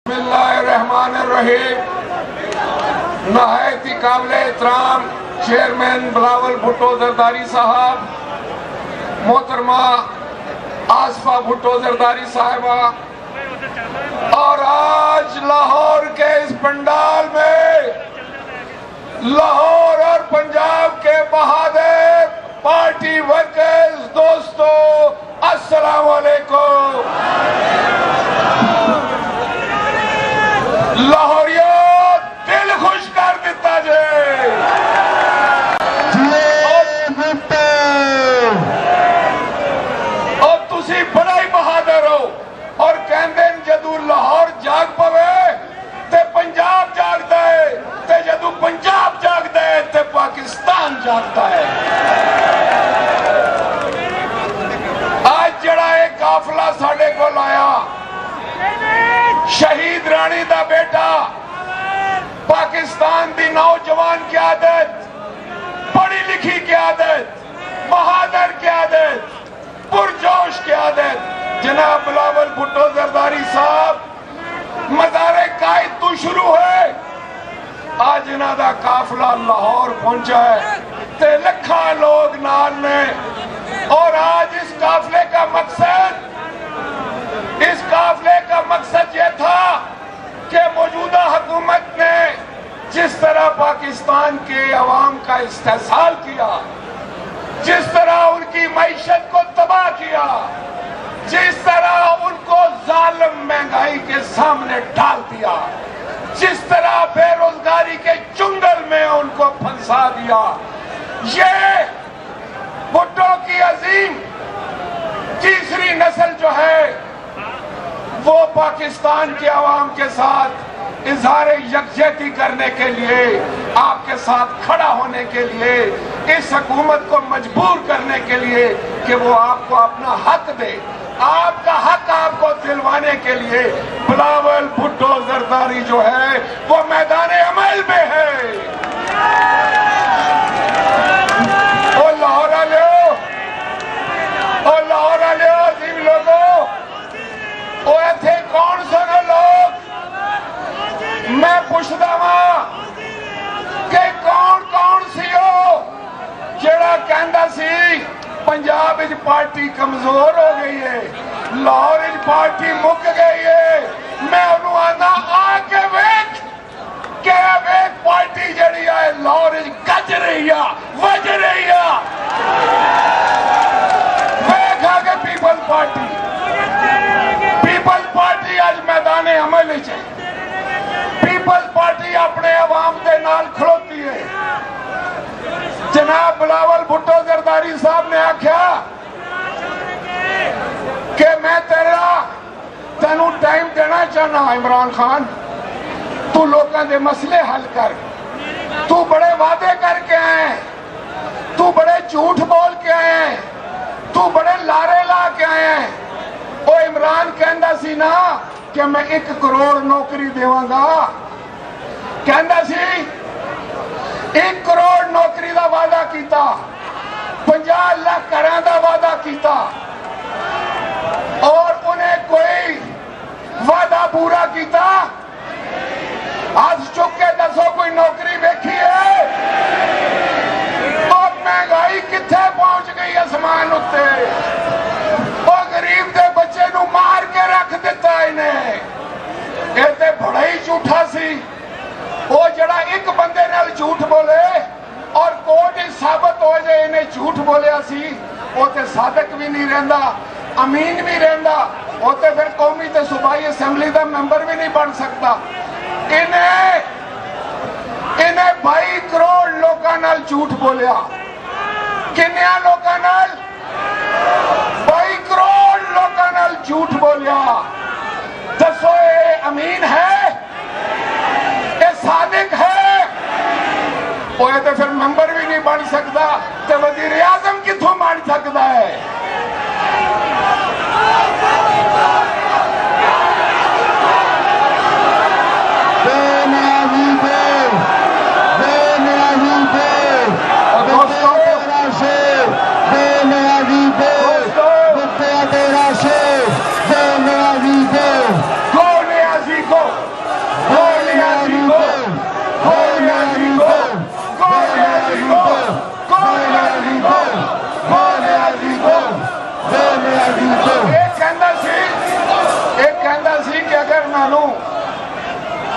بسم اللہ الرحمن الرحیم۔ نہایت قابل احترام چیئرمین بلاول بھٹو زرداری صاحب، محترمہ آصفہ بھٹو زرداری صاحبہ، اور آج لاہور کے اس پنڈال میں لاہور اور پنجاب کے بہادر پارٹی ورکرز دوستو، السلام علیکم۔ لاہوریوں دل خوش کر دیتا جے اور تسی بڑا ہی بہادر ہو، اور کہندے جدو لاہور جاگ پوے تے پنجاب جاگدا ہے، تے جدو پنجاب جاگدا ہے تے پاکستان جاگدا ہے۔ آج جڑا ایک قافلہ ساڑے کو لایا، شہید رانی دا بیٹا، پاکستان دی نوجوان قیادت، پڑھی لکھی قیادت، بہادر قیادت، پرجوش قیادت، جناب بلاول بھٹو زرداری صاحب مزار قائد تو شروع ہے۔ آج انہاں دا قافلہ لاہور پہنچا ہے تے لکھا لوگ نال نے، اور آج اس قافلے کا مقصد یہ تھا کہ موجودہ حکومت نے جس طرح پاکستان کے عوام کا استحصال کیا، جس طرح ان کی معیشت کو تباہ کیا، جس طرح ان کو ظالم مہنگائی کے سامنے ڈال دیا، جس طرح بے روزگاری کے چنگل میں ان کو پھنسا دیا، یہ بھٹو کی عظیم تیسری نسل جو ہے وہ پاکستان کے عوام کے ساتھ اظہار یکجہتی کرنے کے لیے، آپ کے ساتھ کھڑا ہونے کے لیے، اس حکومت کو مجبور کرنے کے لیے کہ وہ آپ کو اپنا حق دے، آپ کا حق آپ کو دلوانے کے لیے بلاول بھٹو زرداری جو ہے وہ میدان عمل میں ہے۔ او لاہور والے عظیم لوگوں، او ایتھے کون سنے لوگ، میں پوچھدا ہاں کہ کون سی ہو جڑا کہندا سی پنجاب وچ پارٹی کمزور ہو گئی ہے، لاہور وچ پارٹی مک گئی ہے۔ میں انہوں آنا آ کے ویکھ کہ ویکھ پارٹی جڑی ہے لاہور وچ گج رہی ہے، وج رہی ہے۔ ویکھ آگے پیپل پارٹی آج میدان عمل وچ ہے۔ پیپل پارٹی اپنے عوام دے نال کھلوتی ہے۔ جناب بلاول بھٹو زرداری صاحب نے آکھیا کہ میں تینوں ٹائم دینا چاہنا عمران خان، تو لوگاں دے مسئلے حل کر، تو بڑے وعدے کر کے آئے، تو بڑے جھوٹ بول کے آئے، تو بڑے لارے لا کے آئے۔ او عمران کہندا سی نا کہ میں 1 کروڑ نوکری دیواں گا، کہندا سی 1 کروڑ نوکری دا وعدہ کیتا، 50 لاکھ گھراں دا وعدہ کیتا، اور انہیں کوئی وعدہ پورا کیتا؟ ہاتھ چک کے دسو کوئی نوکری ویکھی ہے؟ اور مہنگائی کتھے پہنچ گئی آسمان اتے، اور غریب دے بچے نو مار کے رکھ دیتا انہیں۔ یہ تے بڑا ہی جھوٹا سی۔ وہ جڑا ایک بندے نال جھوٹ بولے اور کوٹ ہی ثابت ہو جائے انہیں جھوٹ بولیا سی، وہ تے صادق بھی نہیں رہندا، امین بھی رہندا، وہ تے پھر قومی تے صوبائی اسمبلی دا ممبر بھی نہیں بن سکتا۔ انہیں 22 کروڑ لوگاں نال جھوٹ بولیا۔ کنیاں لوگاں نال؟ 22 کروڑ لوگاں نال جھوٹ بولیا۔ دسو یہ امین ہے؟ یہ صادق ہے؟ وہ تو پھر ممبر بھی نہیں بن سکتا، تو وزیر اعظم کتھوں بن سکتا ہے؟ Go!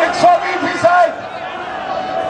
120%।